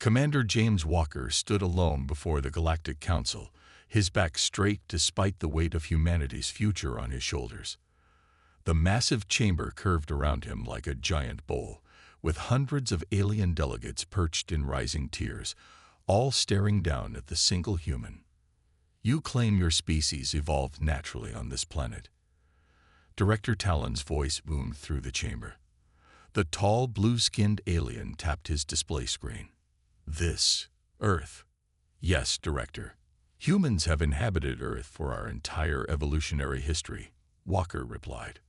Commander James Walker stood alone before the Galactic Council, his back straight despite the weight of humanity's future on his shoulders. The massive chamber curved around him like a giant bowl, with hundreds of alien delegates perched in rising tiers, all staring down at the single human. "You claim your species evolved naturally on this planet." Director Talon's voice boomed through the chamber. The tall, blue-skinned alien tapped his display screen. "This, Earth." "Yes, Director. Humans have inhabited Earth for our entire evolutionary history," Walker replied.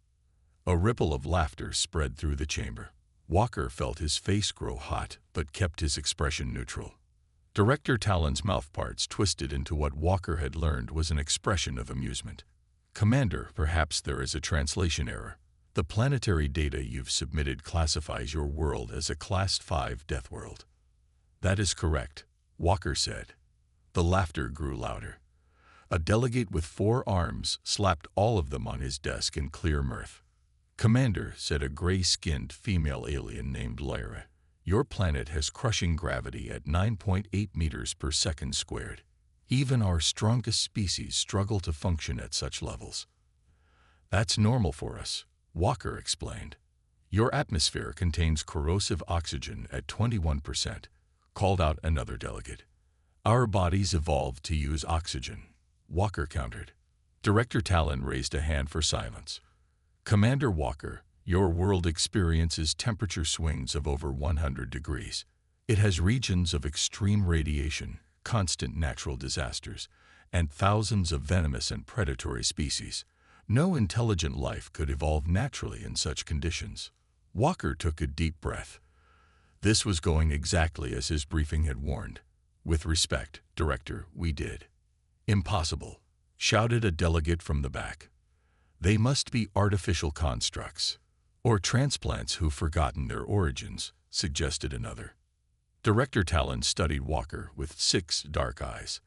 A ripple of laughter spread through the chamber. Walker felt his face grow hot, but kept his expression neutral. Director Talon's mouthparts twisted into what Walker had learned was an expression of amusement. "Commander, perhaps there is a translation error. The planetary data you've submitted classifies your world as a Class 5 Deathworld." "That is correct," Walker said. The laughter grew louder. A delegate with 4 arms slapped all of them on his desk in clear mirth. "Commander," said a gray-skinned female alien named Lyra, "your planet has crushing gravity at 9.8 meters per second squared. Even our strongest species struggle to function at such levels." "That's normal for us," Walker explained. "Your atmosphere contains corrosive oxygen at 21%, called out another delegate. "Our bodies evolved to use oxygen," Walker countered. Director Talon raised a hand for silence. "Commander Walker, your world experiences temperature swings of over 100 degrees. It has regions of extreme radiation, constant natural disasters, and thousands of venomous and predatory species. No intelligent life could evolve naturally in such conditions." Walker took a deep breath. This was going exactly as his briefing had warned. "With respect, Director, we did." "Impossible," shouted a delegate from the back. "They must be artificial constructs. Or transplants who've forgotten their origins," suggested another. Director Talon studied Walker with 6 dark eyes.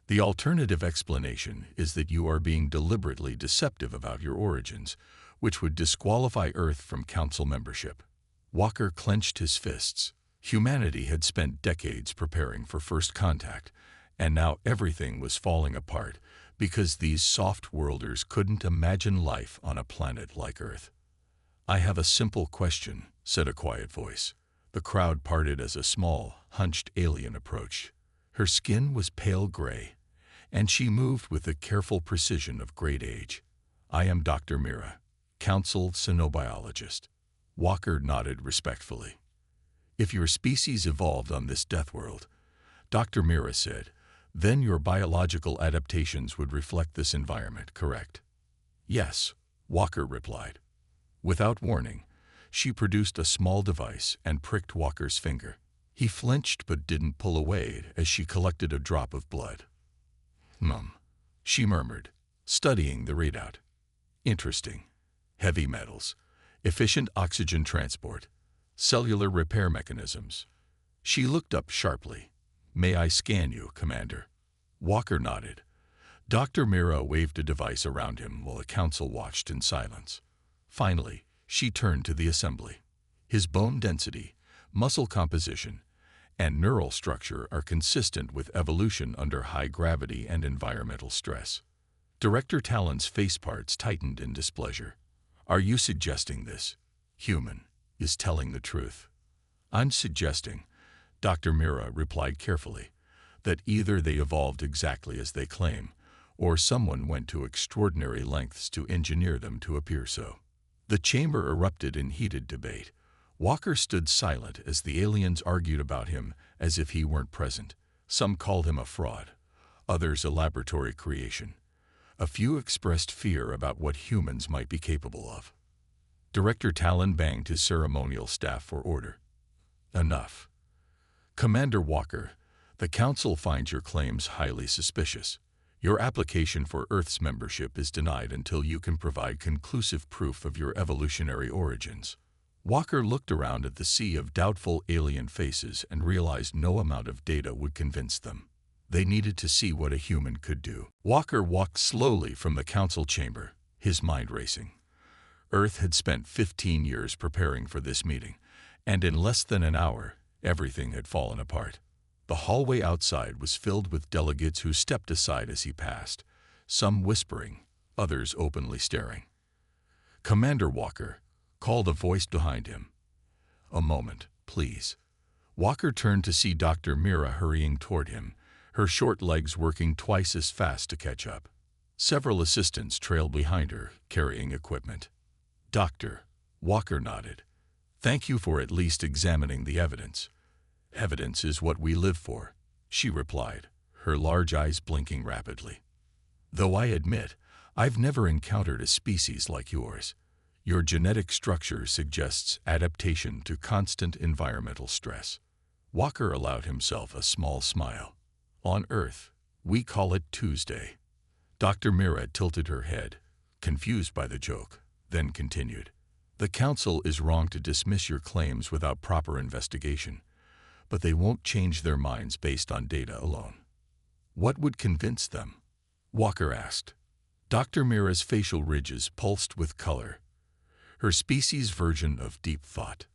"The alternative explanation is that you are being deliberately deceptive about your origins, which would disqualify Earth from Council membership." Walker clenched his fists. Humanity had spent decades preparing for first contact, and now everything was falling apart because these soft-worlders couldn't imagine life on a planet like Earth. "I have a simple question," said a quiet voice. The crowd parted as a small, hunched alien approached. Her skin was pale gray, and she moved with the careful precision of great age. "I am Dr. Mira, Council Xenobiologist." Walker nodded respectfully. "If your species evolved on this Deathworld," Dr. Mira said, "then your biological adaptations would reflect this environment, correct?" "Yes," Walker replied. Without warning, she produced a small device and pricked Walker's finger. He flinched but didn't pull away as she collected a drop of blood. She murmured, studying the readout. "Interesting. Heavy metals, efficient oxygen transport, cellular repair mechanisms." She looked up sharply. "May I scan you, Commander?" Walker nodded. Dr. Mira waved a device around him while the council watched in silence. Finally, she turned to the assembly. "His bone density, muscle composition, and neural structure are consistent with evolution under high gravity and environmental stress." Director Talon's face parts tightened in displeasure. "Are you suggesting this human is telling the truth?" "I'm suggesting," Dr. Mira replied carefully, "that either they evolved exactly as they claim, or someone went to extraordinary lengths to engineer them to appear so." The chamber erupted in heated debate. Walker stood silent as the aliens argued about him as if he weren't present. Some called him a fraud, others a laboratory creation. A few expressed fear about what humans might be capable of. Director Talon banged his ceremonial staff for order. "Enough. Commander Walker, the Council finds your claims highly suspicious. Your application for Earth's membership is denied until you can provide conclusive proof of your evolutionary origins." Walker looked around at the sea of doubtful alien faces and realized no amount of data would convince them. They needed to see what a human could do. Walker walked slowly from the council chamber, his mind racing. Earth had spent 15 years preparing for this meeting, and in less than an hour, Everything had fallen apart. The hallway outside was filled with delegates who stepped aside as he passed, some whispering, others openly staring. "Commander Walker," called a voice behind him. "A moment, please." Walker turned to see Dr. Mira hurrying toward him, her short legs working twice as fast to catch up. Several assistants trailed behind her, carrying equipment. "Doctor," Walker nodded. "Thank you for at least examining the evidence." "Evidence is what we live for," she replied, her large eyes blinking rapidly. "Though I admit, I've never encountered a species like yours. Your genetic structure suggests adaptation to constant environmental stress." Walker allowed himself a small smile. "On Earth, we call it Tuesday." Dr. Mira tilted her head, confused by the joke, then continued. "The Council is wrong to dismiss your claims without proper investigation, but they won't change their minds based on data alone." "What would convince them?" Walker asked. Dr. Mira's facial ridges pulsed with color. "Her species' version of deep thought.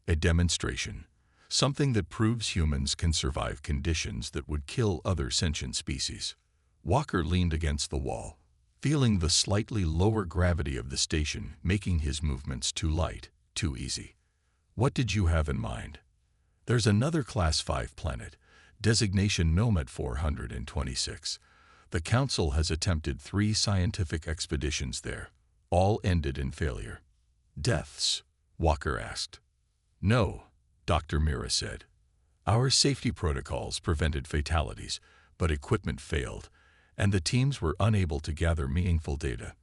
A demonstration, something that proves humans can survive conditions that would kill other sentient species." Walker leaned against the wall, feeling the slightly lower gravity of the station making his movements too light, too easy. "What did you have in mind?" "There's another Class 5 planet, designation Nomad 426. The Council has attempted 3 scientific expeditions there. All ended in failure." "Deaths?" Walker asked. "No," Dr. Mira said. "Our safety protocols prevented fatalities, but equipment failed, and the teams were unable to gather meaningful data.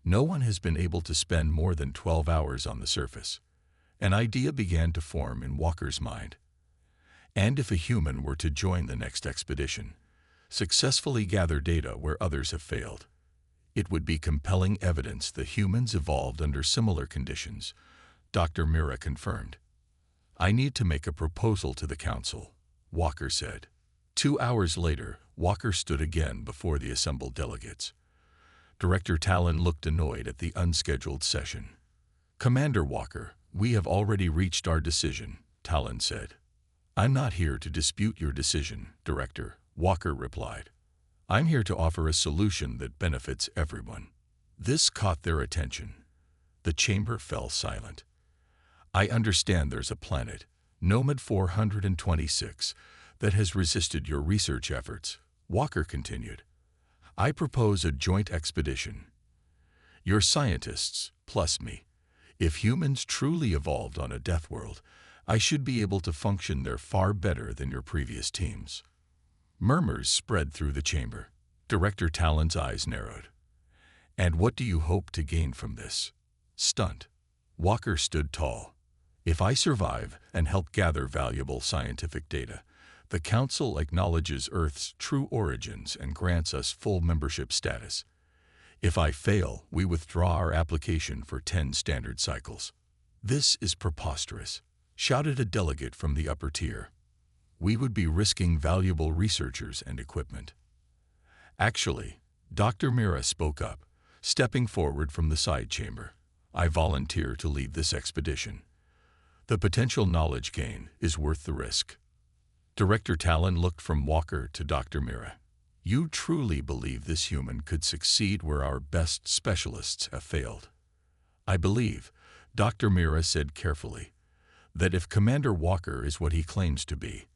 No one has been able to spend more than 12 hours on the surface." An idea began to form in Walker's mind. And if a human were to join the next expedition, successfully gather data where others have failed, it would be compelling evidence that humans evolved under similar conditions, Dr. Mira confirmed. "I need to make a proposal to the Council," Walker said. 2 hours later, Walker stood again before the assembled delegates. Director Talon looked annoyed at the unscheduled session. "Commander Walker, we have already reached our decision," Talon said. "I'm not here to dispute your decision, Director," Walker replied. "I'm here to offer a solution that benefits everyone." This caught their attention. The chamber fell silent. "I understand there's a planet, Nomad 426, that has resisted your research efforts," Walker continued. "I propose a joint expedition. Your scientists, plus me. If humans truly evolved on a Deathworld, I should be able to function there far better than your previous teams." Murmurs spread through the chamber. Director Talon's eyes narrowed. "And what do you hope to gain from this stunt?" Walker stood tall. "If I survive and help gather valuable scientific data, the Council acknowledges Earth's true origins and grants us full membership status. If I fail, we withdraw our application for 10 standard cycles." "This is preposterous," shouted a delegate from the upper tier. "We would be risking valuable researchers and equipment." "Actually," Dr. Mira spoke up, stepping forward from the side chamber, "I volunteer to lead this expedition. The potential knowledge gain is worth the risk." Director Talon looked from Walker to Dr. Mira. "You truly believe this human could succeed where our best specialists have failed?" "I believe," Dr. Mira said carefully, "that if Commander Walker is what he claims to be,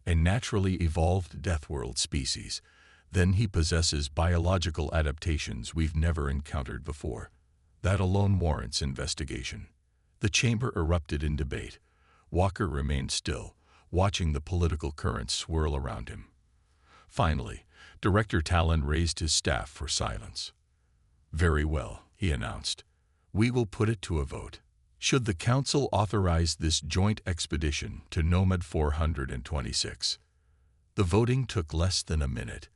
a naturally evolved Deathworld species, then he possesses biological adaptations we've never encountered before. That alone warrants investigation." The chamber erupted in debate. Walker remained still, watching the political currents swirl around him. Finally, Director Talon raised his staff for silence. "Very well," he announced. "We will put it to a vote. Should the Council authorize this joint expedition to Nomad 426? The voting took less than a minute.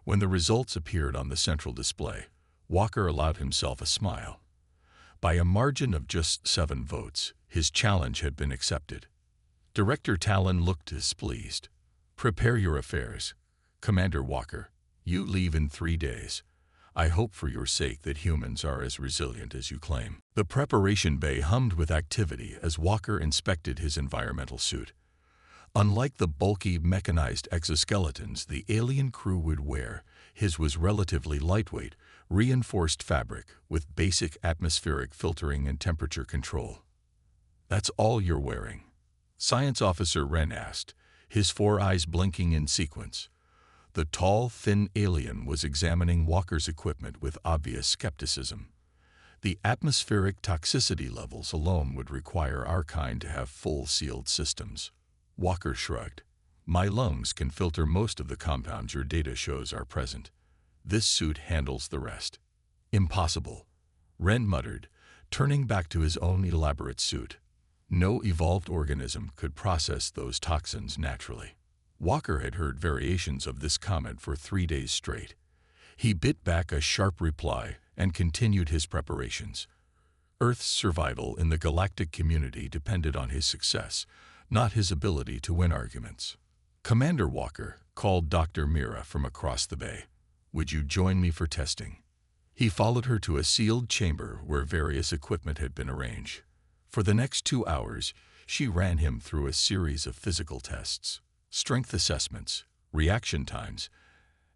When the results appeared on the central display, Walker allowed himself a smile. By a margin of just 7 votes, his challenge had been accepted. Director Talon looked displeased. "Prepare your affairs, Commander Walker. You leave in 3 days. I hope for your sake that humans are as resilient as you claim." The preparation bay hummed with activity as Walker inspected his environmental suit. Unlike the bulky, mechanized exoskeletons the alien crew would wear, his was relatively lightweight, reinforced fabric with basic atmospheric filtering and temperature control. "That's all you're wearing?" Science Officer Wren asked, his 4 eyes blinking in sequence. The tall, thin alien was examining Walker's equipment with obvious skepticism. "The atmospheric toxicity levels alone would require our kind to have full sealed systems." Walker shrugged. "My lungs can filter most of the compounds your data shows are present. This suit handles the rest." "Impossible," Wren muttered, turning back to his own elaborate suit. No evolved organism could process those toxins naturally. Walker had heard variations of this comment for 3 days straight. He bit back a sharp reply and continued his preparations. Earth's survival in the galactic community depended on his success, not his ability to win arguments. "Commander Walker," called Dr. Mira from across the bay, "would you join me for testing?" He followed her to a sealed chamber where various equipment had been arranged. For the next 2 hours, she ran him through a series of physical tests, strength assessments, reaction times,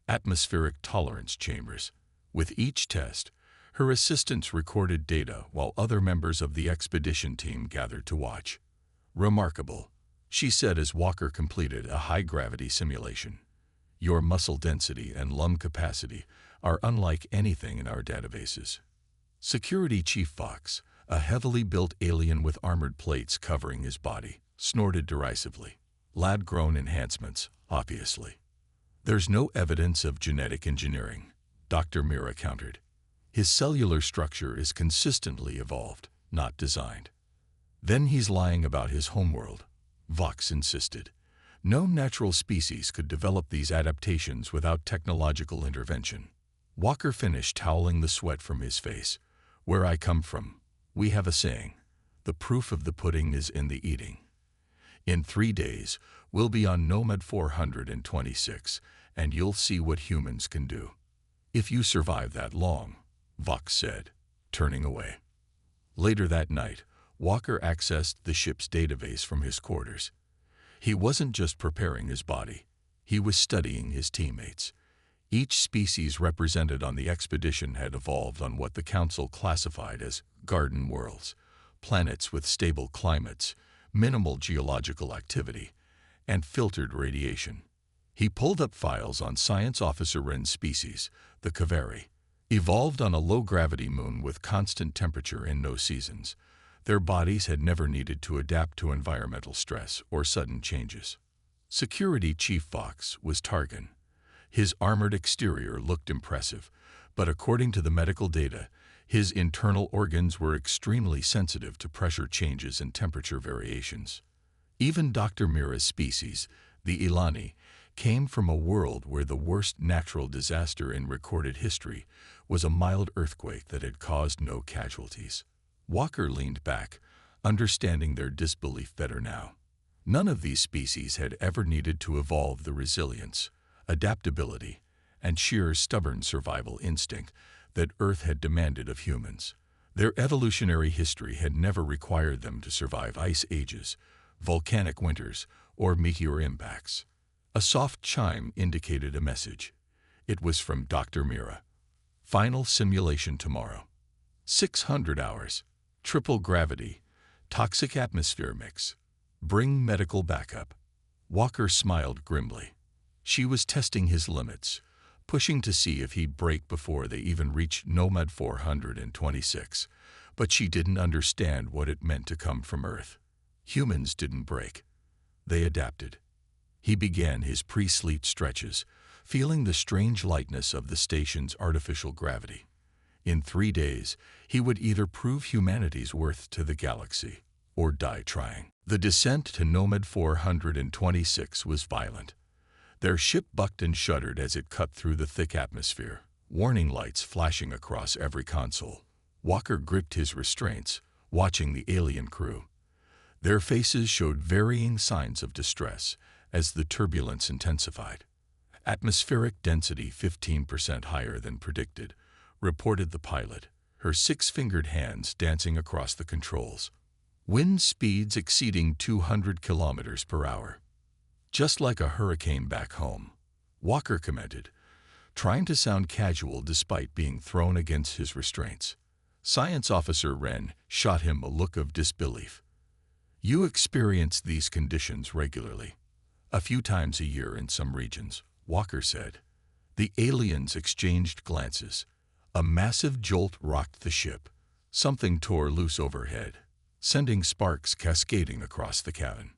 atmospheric tolerance chambers. With each test, her assistants recorded data while other members of the expedition team gathered to watch. "Remarkable," she said as Walker completed a high-gravity simulation. "Your muscle density and lung capacity are unlike anything in our databases." Security Chief Fox, a heavily built alien with armored plates covering his body, snorted derisively. "Lab-grown enhancements, obviously." "There's no evidence of genetic engineering," Dr. Mira countered. "His cellular structure is consistently evolved, not designed." "Then he's lying about his homeworld," Vox insisted. "No natural species could develop these adaptations without technological intervention." Walker finished toweling the sweat from his face. "Where I come from, we have a saying, the proof of the pudding is in the eating. In 3 days, we'll be on Nomad 426, and you'll see what humans can do." "If you survive that long," Vox said, turning away. Later that night, Walker accessed the ship's database from his quarters. He wasn't just preparing his body, he was studying his teammates. Each species represented on the expedition had evolved on what the Council classified as garden worlds, planets with stable climates, minimal geological activity, and filtered radiation. He pulled up files on Science Officer Wren's species, the Kaveri, evolved on a low-gravity moon with constant temperature and no seasons. Their bodies had never needed to adapt to environmental stress or sudden changes. Security Chief Fox was Targan. His armored exterior looked impressive, but according to the medical data, his internal organs were extremely sensitive to pressure changes and temperature variations. Even Dr. Mira's species, the Ilani, came from a world where the worst natural disaster in recorded history was a mild earthquake that had caused no casualties. Walker leaned back, understanding their disbelief better now. None of these species had ever needed to evolve the resilience, adaptability, and sheer stubborn survival instinct that Earth had demanded of humans. Their evolutionary history had never required them to survive ice ages, volcanic winters, or meteor impacts. A soft chime indicated a message. It was from Dr. Mira. "Final simulation tomorrow. 600 hours. Triple gravity. Toxic atmosphere mix. Bring medical backup." Walker smiled grimly. She was testing his limits, pushing to see if he'd break before they even reached Nomad 426. But she didn't understand what it meant to come from Earth. Humans didn't break. They adapted. He began his pre-sleep stretches, feeling the strange lightness of the station's artificial gravity. In 3 days, he would either prove humanity's worth to the galaxy or die trying. The descent to Nomad 426 was violent. Their ship bucked and shuddered as it cut through the thick atmosphere, warning lights flashing across every console. Walker gripped his restraints, watching the alien crew. Their faces showed varying signs of distress as the turbulence intensified. "Atmospheric density 15% higher than predicted," reported the pilot, her 6-fingered hands dancing across the controls. "Wind speeds exceeding 200 kilometers per hour. Just like a hurricane back home, Walker commented, trying to sound casual despite being thrown against his restraints. Science Officer Wren shot him a look of disbelief. You experience these conditions regularly. A few times a year in some regions, Walker said. The aliens exchanged glances. A massive jolt rocked the ship. Something tore loose overhead, sending sparks cascading across the cabin.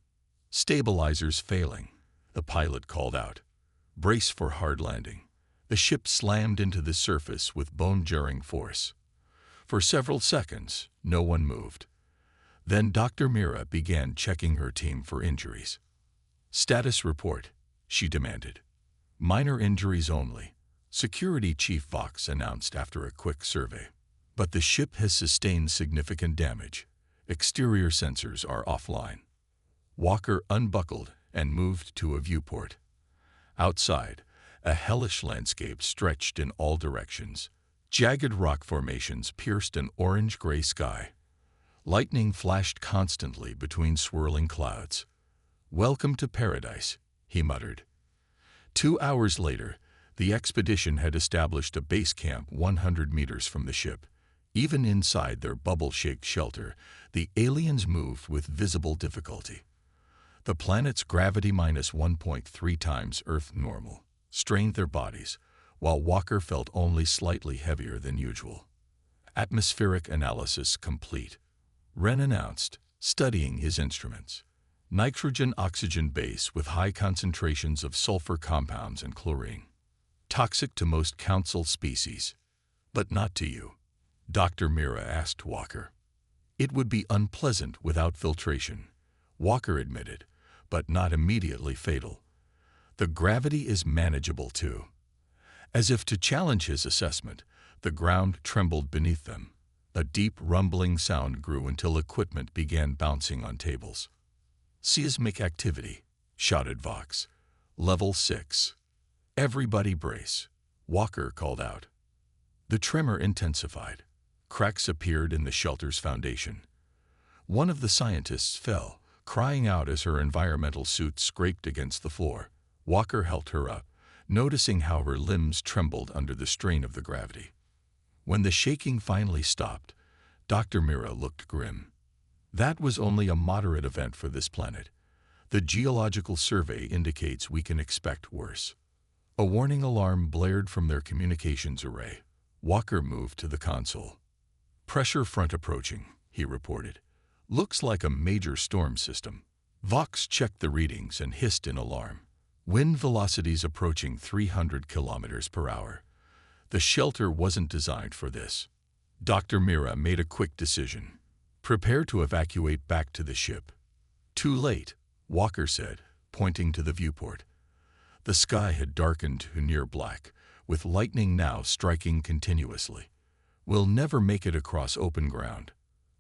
Stabilizers failing, the pilot called out. Brace for hard landing. The ship slammed into the surface with bone-jarring force. For several seconds, no one moved. Then Dr. Mira began checking her team for injuries. Status report, she demanded. Minor injuries only, Security Chief Vox announced after a quick survey. But the ship has sustained significant damage. Exterior sensors are offline. Walker unbuckled and moved to a viewport. Outside, a hellish landscape stretched in all directions. Jagged rock formations pierced an orange-gray sky. Lightning flashed constantly between swirling clouds. Welcome to paradise, he muttered. 2 hours later, the expedition had established a base camp 100 meters from the ship. Even inside their bubble-shaped shelter, the aliens moved with visible difficulty. The planet's gravity minus 1.3 times Earth normal strained their bodies, while Walker felt only slightly heavier than usual. Atmospheric analysis complete, Wren announced, studying his instruments. Nitrogen-oxygen base with high concentrations of sulfur compounds and chlorine. Toxic to most council species. But not to you, Dr. Mira asked Walker. It would be unpleasant without filtration, Walker admitted, but not immediately fatal. The gravity is manageable too. As if to challenge his assessment, the ground trembled beneath them. A deep rumbling sound grew until equipment began bouncing on tables. Seismic activity, shouted Vox. Level 6. Everybody brace, Walker called out. The tremor intensified. Cracks appeared in the shelter's foundation. One of the scientists fell, crying out as her environmental suit scraped against the floor. Walker helped her up, noticing how her limbs trembled under the strain of the gravity. When the shaking finally stopped, Dr. Mira looked grim. That was only a moderate event for this planet. The geological survey indicates we can expect worse. A warning alarm blared from their communications array. Walker moved to the console. Pressure front approaching, he reported. Looks like a major storm system. Vox checked the readings and hissed in alarm. Wind velocities approaching 300 kilometers per hour. The shelter wasn't designed for this. Dr. Mira made a quick decision. Prepare to evacuate back to the ship. Too late, Walker said, pointing to the viewport. The sky had darkened to near black, with lightning now striking continuously. We'll never make it across open ground.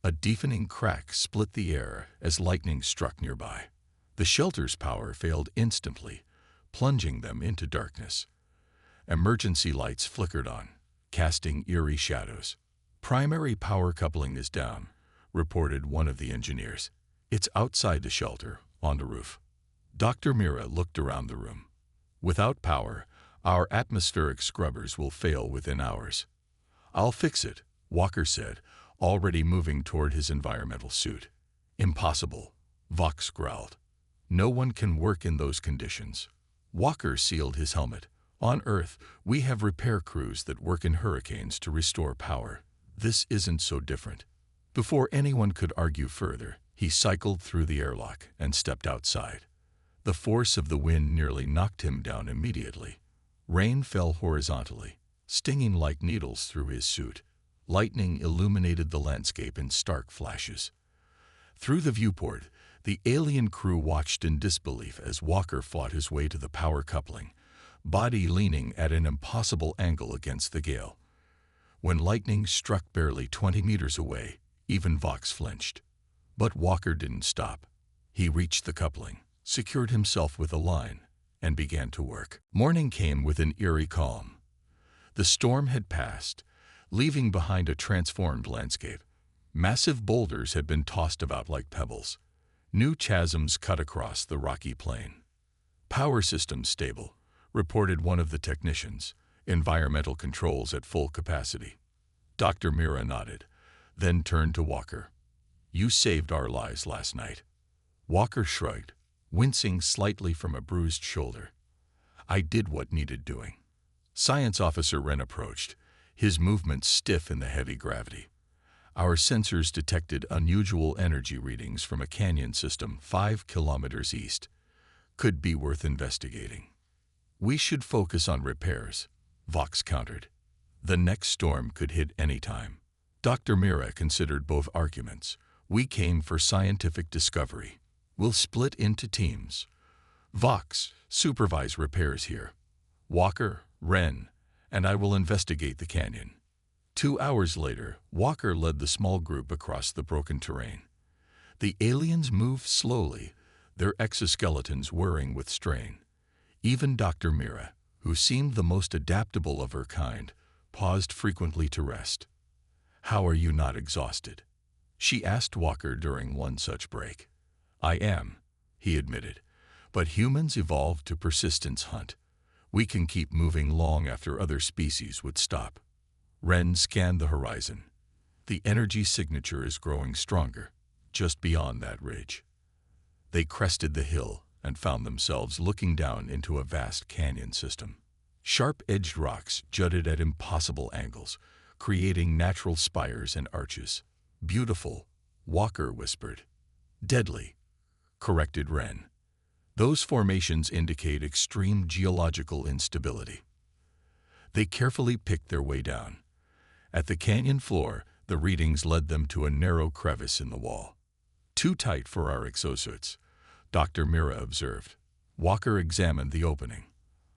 A deafening crack split the air as lightning struck nearby. The shelter's power failed instantly, plunging them into darkness. Emergency lights flickered on, casting eerie shadows. Primary power coupling is down, reported one of the engineers. It's outside the shelter, on the roof. Dr. Mira looked around the room. Without power, our atmospheric scrubbers will fail within hours. I'll fix it, Walker said, already moving toward his environmental suit. Impossible, Vox growled. No one can work in those conditions. Walker sealed his helmet. On Earth, we have repair crews that work in hurricanes to restore power. This isn't so different. Before anyone could argue further, he cycled through the airlock and stepped outside. The force of the wind nearly knocked him down immediately. Rain fell horizontally, stinging like needles through his suit. Lightning illuminated the landscape in stark flashes. Through the viewport, the alien crew watched in disbelief as Walker fought his way to the power coupling, body leaning at an impossible angle against the gale. When lightning struck barely 20 meters away, even Vox flinched. But Walker didn't stop. He reached the coupling, secured himself with a line, and began to work. Morning came with an eerie calm. The storm had passed, leaving behind a transformed landscape. Massive boulders had been tossed about like pebbles. New chasms cut across the rocky plain. Power systems stable, reported one of the technicians. Environmental controls at full capacity. Dr. Mira nodded, then turned to Walker. You saved our lives last night. Walker shrugged, wincing slightly from a bruised shoulder. I did what needed doing. Science Officer Wren approached, his movements stiff in the heavy gravity. Our sensors detected unusual energy readings from a canyon system 5 kilometers east. Could be worth investigating. We should focus on repairs, Vox countered. The next storm could hit any time. Dr. Mira considered both arguments. We came for scientific discovery. We'll split into teams. Vox, supervise repairs here. Walker, Wren, and I will investigate the canyon. 2 hours later, Walker led the small group across the broken terrain. The aliens moved slowly, their exoskeletons whirring with strain. Even Dr. Mira, who seemed the most adaptable of her kind, paused frequently to rest. How are you not exhausted? She asked Walker during one such break. I am, he admitted, but humans evolved to persistence hunt. We can keep moving long after other species would stop. Wren scanned the horizon. The energy signature is growing stronger, just beyond that ridge. They crested the hill and found themselves looking down into a vast canyon system. Sharp-edged rocks jutted at impossible angles, creating natural spires and arches. Beautiful, Walker whispered. Deadly, corrected Wren. Those formations indicate extreme geological instability. They carefully picked their way down. At the canyon floor, the readings led them to a narrow crevice in the wall. Too tight for our exosuits, Dr. Mira observed. Walker examined the opening.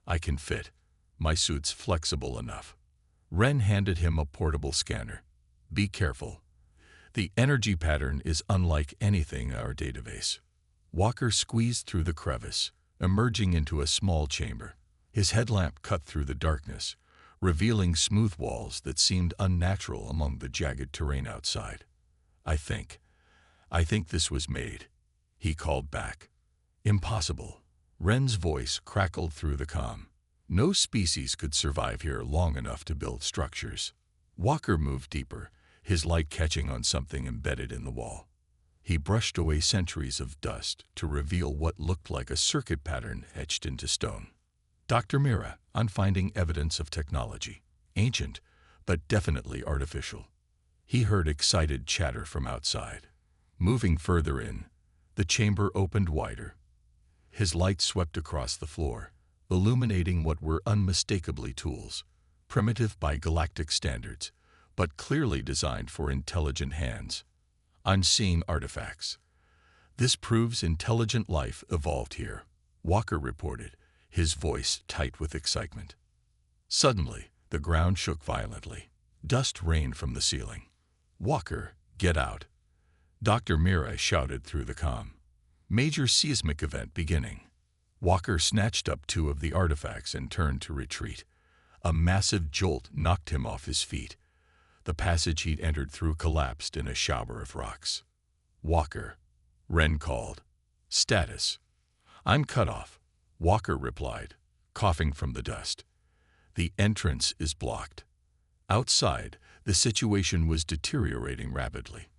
I can fit. My suit's flexible enough. Wren handed him a portable scanner. Be careful. The energy pattern is unlike anything in our database. Walker squeezed through the crevice, emerging into a small chamber. His headlamp cut through the darkness, revealing smooth walls that seemed unnatural among the jagged terrain outside. I think this was made, he called back. Impossible. Wren's voice crackled through the comm. No species could survive here long enough to build structures. Walker moved deeper, his light catching on something embedded in the wall. He brushed away centuries of dust to reveal what looked like a circuit pattern etched into stone. Dr. Mira, I'm finding evidence of technology. Ancient, but definitely artificial. He heard excited chatter from outside. Moving further in, the chamber opened wider. His light swept across the floor, illuminating what were unmistakably tools, primitive by galactic standards, but clearly designed for intelligent hands. I'm seeing artifacts. This proves intelligent life evolved here, Walker reported, his voice tight with excitement. Suddenly, the ground shook violently. Dust rained from the ceiling. Walker, get out. Dr. Mira shouted through the comm. Major seismic event beginning. Walker snatched up 2 of the artifacts and turned to retreat. A massive jolt knocked him off his feet. The passage he'd entered through collapsed in a shower of rocks. Walker, Wren called. Status. I'm cut off, Walker replied, coughing from the dust. The entrance is blocked. Outside, the situation was deteriorating rapidly.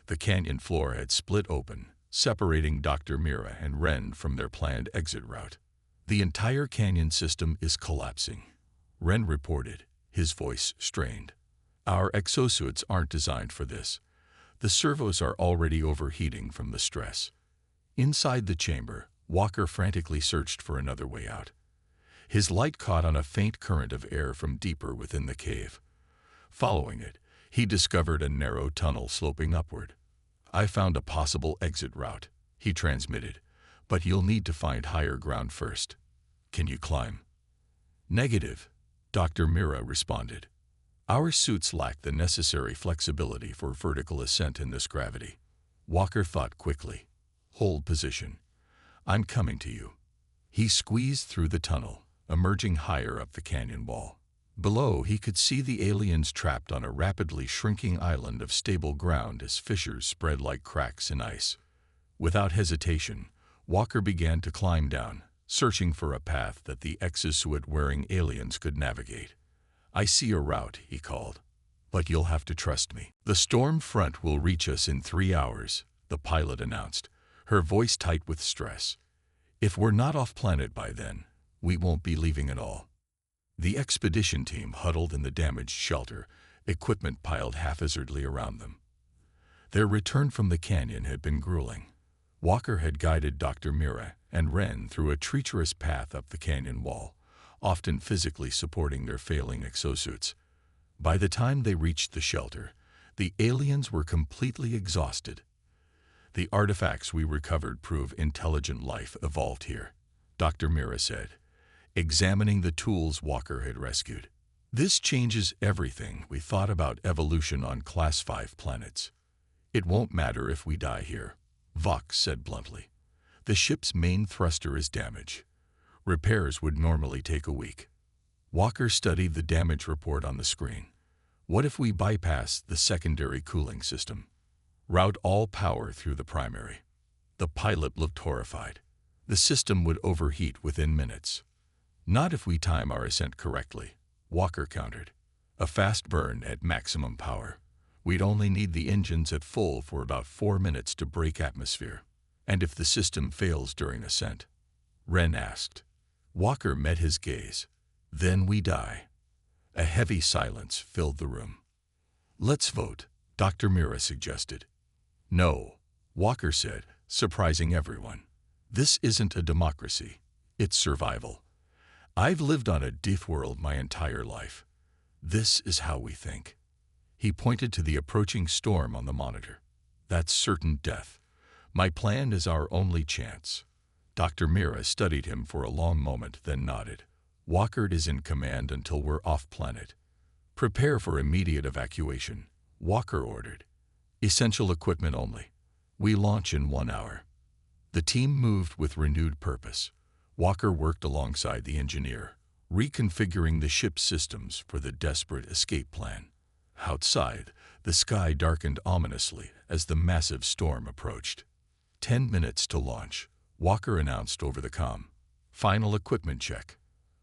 The canyon floor had split open, separating Dr. Mira and Wren from their planned exit route. The entire canyon system is collapsing, Wren reported, his voice strained. Our exosuits aren't designed for this. The servos are already overheating from the stress. Inside the chamber, Walker frantically searched for another way out. His light caught on a faint current of air from deeper within the cave. Following it, he discovered a narrow tunnel sloping upward. I found a possible exit route, he transmitted, but you'll need to find higher ground first. Can you climb? Negative, Dr. Mira responded. Our suits lack the necessary flexibility for vertical ascent in this gravity. Walker thought quickly. Hold position. I'm coming to you. He squeezed through the tunnel, emerging higher up the canyon wall. Below, he could see the aliens trapped on a rapidly shrinking island of stable ground as fissures spread like cracks in ice. Without hesitation, Walker began to climb down, searching for a path that the exosuit-wearing aliens could navigate. "I see a route," he called. "But you'll have to trust me." "The storm front will reach us in 3 hours," the pilot announced, her voice tight with stress. "If we're not off-planet by then, we won't be leaving at all." The expedition team huddled in the damaged shelter, equipment piled haphazardly around them. Their return from the canyon had been grueling. Walker had guided Dr. Mira and Ren through a treacherous path up the canyon wall, often physically supporting their failing exosuits. By the time they reached the shelter, the aliens were completely exhausted. "The artifacts we recovered prove intelligent life evolved here," Dr. Mira said, examining the tools Walker had rescued. "This changes everything we thought about evolution on Class 5 planets. It won't matter if we die here," Vox said bluntly. "The ship's main thruster is damaged. Repairs would normally take a week." Walker studied the damage report on the screen. "What if we bypass the secondary cooling system? Route all power through the primary." The pilot looked horrified. "The system would overheat within minutes." "Not if we time our ascent correctly," Walker countered. "A fast burn at maximum power. We'd only need the engines at full for about 4 minutes to break atmosphere." "And if the system fails during ascent?" Ren asked. Walker met his gaze. "Then we die." A heavy silence filled the room. "Let's vote," Dr. Mira suggested. "No," Walker said, surprising everyone. "This isn't a democracy. It's survival. I've lived on a Deathworld my entire life. This is how we think." He pointed to the approaching storm on the monitor. "That's certain death. My plan is our only chance." Dr. Mira studied him for a long moment, then nodded. "Walker is in command until we're off-planet. Prepare for immediate evacuation," Walker ordered. "Essential equipment only. We launch in 1 hour." The team moved with renewed purpose. Walker worked alongside the engineer, reconfiguring the ship's systems for the desperate escape plan. Outside, the sky darkened ominously as the massive storm approached. 10 minutes to launch," Walker announced over the comm. "Final equipment check."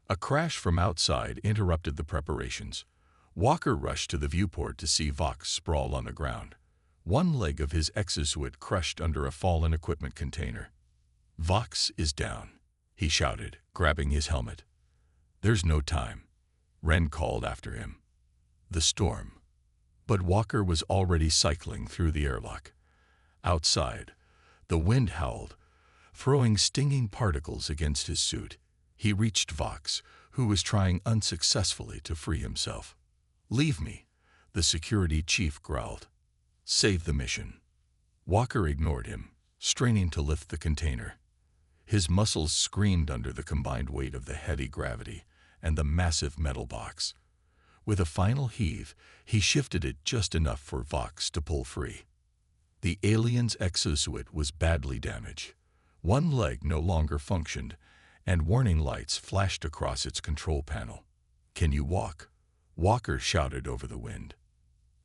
A crash from outside interrupted the preparations. Walker rushed to the viewport to see Vox sprawl on the ground, one leg of his exosuit crushed under a fallen equipment container. "Vox is down," he shouted, grabbing his helmet. "There's no time," Ren called after him. "The storm." But Walker was already cycling through the airlock. Outside, the wind howled, throwing stinging particles against his suit. He reached Vox, who was trying unsuccessfully to free himself. "Leave me," the security chief growled. "Save the mission." Walker ignored him, straining to lift the container. His muscles screamed under the combined weight of the heavy gravity and the massive metal box. With a final heave, he shifted it just enough for Vox to pull free. The alien's exosuit was badly damaged. One leg no longer functioned, and warning lights flashed across its control panel. "Can you walk?" Walker shouted over the wind.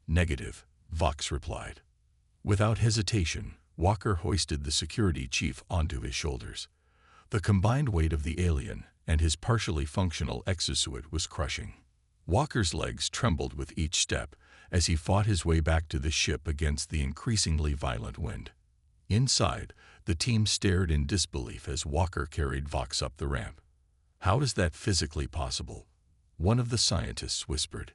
"Negative," Vox replied. Without hesitation, Walker hoisted the security chief onto his shoulders. The combined weight of the alien and his partially functional exosuit was crushing. Walker's legs trembled with each step as he fought his way back to the ship against the increasingly violent wind. Inside, the team stared in disbelief as Walker carried Vox up the ramp. "How is that physically possible?" one of the scientists whispered.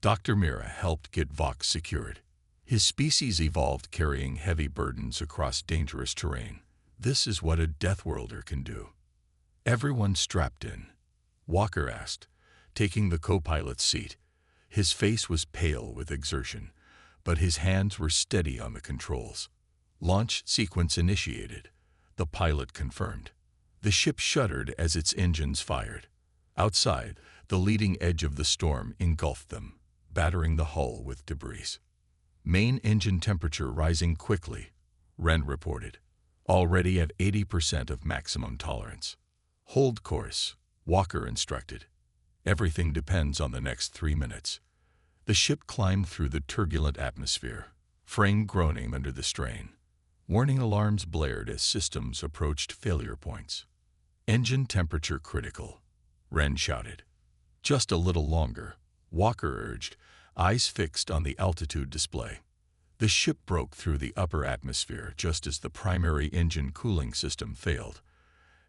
Dr. Mira helped get Vox secured. "His species evolved carrying heavy burdens across dangerous terrain. This is what a Deathworlder can do." "Everyone strapped in?" Walker asked, taking the co-pilot's seat. His face was pale with exertion, but his hands were steady on the controls. "Launch sequence initiated," the pilot confirmed. The ship shuddered as its engines fired. Outside, the leading edge of the storm engulfed them, battering the hull with debris. "Main engine temperature rising quickly," Ren reported, already at 80% of maximum tolerance. "Hold course," Walker instructed. "Everything depends on the next 3 minutes." The ship climbed through the turbulent atmosphere, frame groaning under the strain. Warning alarms blared as systems approached failure points. Engine temperature critical, Wren shouted. Just a little longer, Walker urged, eyes fixed on the altitude display. The ship broke through the upper atmosphere just as the primary engine cooling system failed.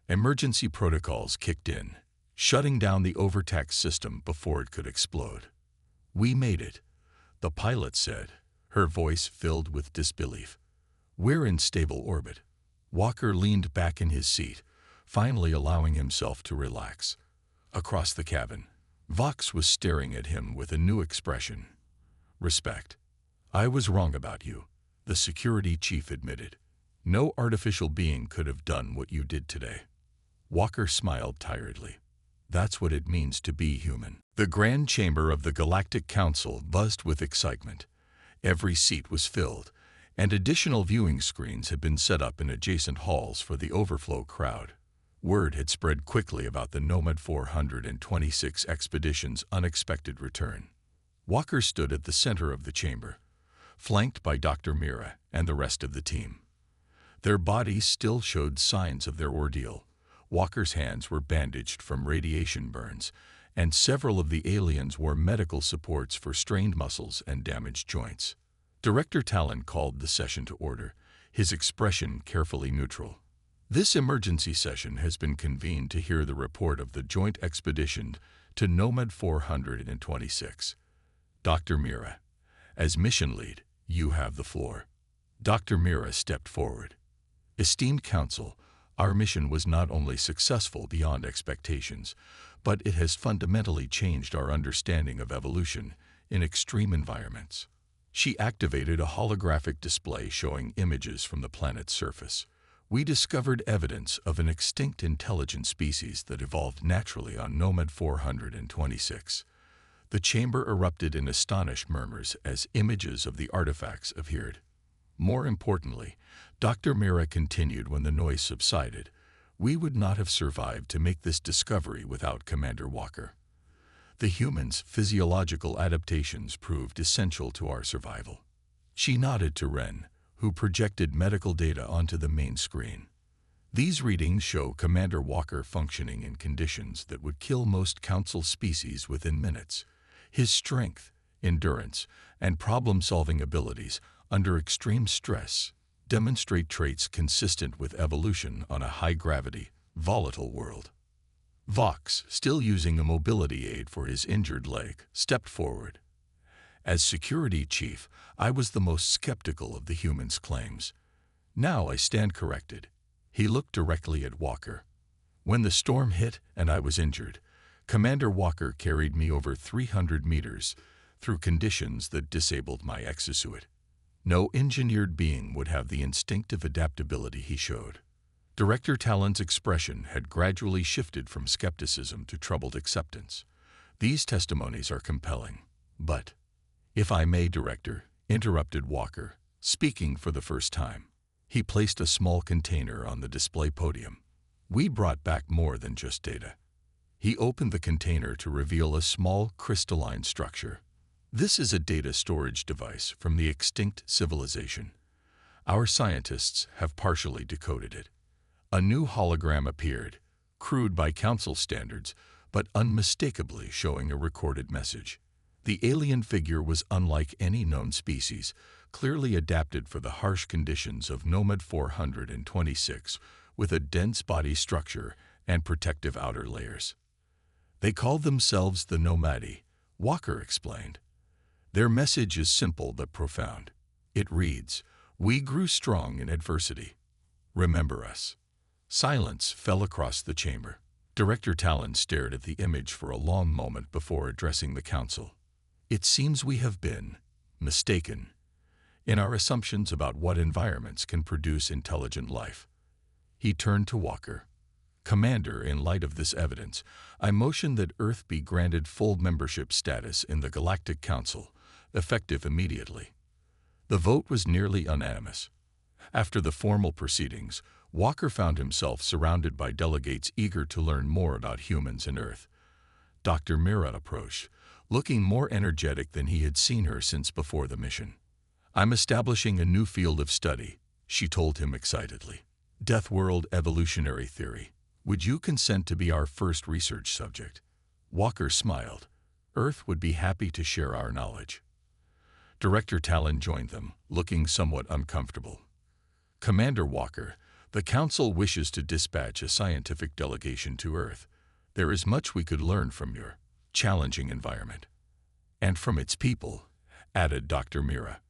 Emergency protocols kicked in, shutting down the overtaxed system before it could explode. We made it, the pilot said, her voice filled with disbelief. We're in stable orbit. Walker leaned back in his seat, finally allowing himself to relax. Across the cabin, Vox was staring at him with a new expression. Respect. I was wrong about you, the security chief admitted. No artificial being could have done what you did today. Walker smiled tiredly. That's what it means to be human. The grand chamber of the Galactic Council buzzed with excitement. Every seat was filled, and additional viewing screens had been set up in adjacent halls for the overflow crowd. Word had spread quickly about the Nomad 426 expedition's unexpected return. Walker stood at the center of the chamber, flanked by Dr. Mira and the rest of the team. Their bodies still showed signs of their ordeal. Walker's hands were bandaged from radiation burns, and several of the aliens wore medical supports for strained muscles and damaged joints. Director Talon called the session to order, his expression carefully neutral. This emergency session has been convened to hear the report of the joint expedition to Nomad 426. Dr. Mira, as mission lead, you have the floor. Dr. Mira stepped forward. Esteemed Council, our mission was not only successful beyond expectations, but it has fundamentally changed our understanding of evolution in extreme environments. She activated a holographic display showing images from the planet's surface. We discovered evidence of an extinct intelligent species that evolved naturally on Nomad 426. The chamber erupted in astonished murmurs as images of the artifacts appeared. More importantly, Dr. Mira continued when the noise subsided. We would not have survived to make this discovery without Commander Walker. The humans' physiological adaptations proved essential to our survival. She nodded to Wren, who projected medical data onto the main screen. These readings show Commander Walker functioning in conditions that would kill most Council species within minutes. His strength, endurance, and problem-solving abilities under extreme stress demonstrate traits consistent with evolution on a high-gravity, volatile world. Vox, still using a mobility aid for his injured leg, stepped forward. As security chief, I was the most skeptical of the humans' claims. Now I stand corrected. He looked directly at Walker. When the storm hit and I was injured, Commander Walker carried me over 300 meters through conditions that disabled my exosuit. No engineered being would have the instinctive adaptability he showed. Director Talon's expression had gradually shifted from skepticism to troubled acceptance. These testimonies are compelling, but, if I may, Director, interrupted Walker, speaking for the first time. He placed a small container on the display podium. We brought back more than just data. He opened the container to reveal a small crystalline structure. This is a data storage device from the extinct civilization. Our scientists have partially decoded it. A new hologram appeared, crude by Council standards, but unmistakably showing a recorded message. The alien figure was unlike any known species, clearly adapted for the harsh conditions of Nomad 426, with a dense body structure and protective outer layers. They called themselves the Nomadi, Walker explained. Their message is simple but profound. It reads, "We grew strong in adversity. Remember us." Silence fell across the chamber. Director Talon stared at the image for a long moment before addressing the Council. It seems we have been mistaken in our assumptions about what environments can produce intelligent life. He turned to Walker. Commander, in light of this evidence, I motion that Earth be granted full membership status in the Galactic Council, effective immediately. The vote was nearly unanimous. After the formal proceedings, Walker found himself surrounded by delegates eager to learn more about humans and Earth. Dr. Mira approached, looking more energetic than he had seen her since before the mission. I'm establishing a new field of study, she told him excitedly. Deathworld evolutionary theory. Would you consent to be our first research subject? Walker smiled. Earth would be happy to share our knowledge. Director Talon joined them, looking somewhat uncomfortable. Commander Walker, the Council wishes to dispatch a scientific delegation to Earth. There is much we could learn from your challenging environment. And from its people, added Dr. Mira.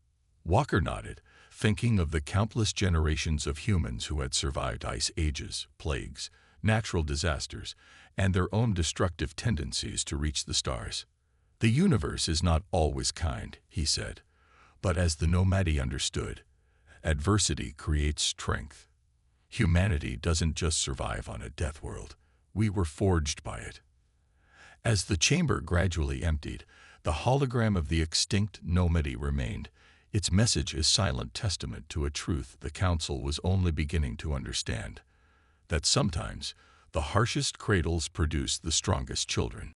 Walker nodded, thinking of the countless generations of humans who had survived ice ages, plagues, natural disasters, and their own destructive tendencies to reach the stars. The universe is not always kind, he said, but as the Nomadi understood, adversity creates strength. Humanity doesn't just survive on a death world. We were forged by it. As the chamber gradually emptied, the hologram of the extinct Nomadi remained, its message a silent testament to a truth the Council was only beginning to understand, that sometimes the harshest cradles produce the strongest children.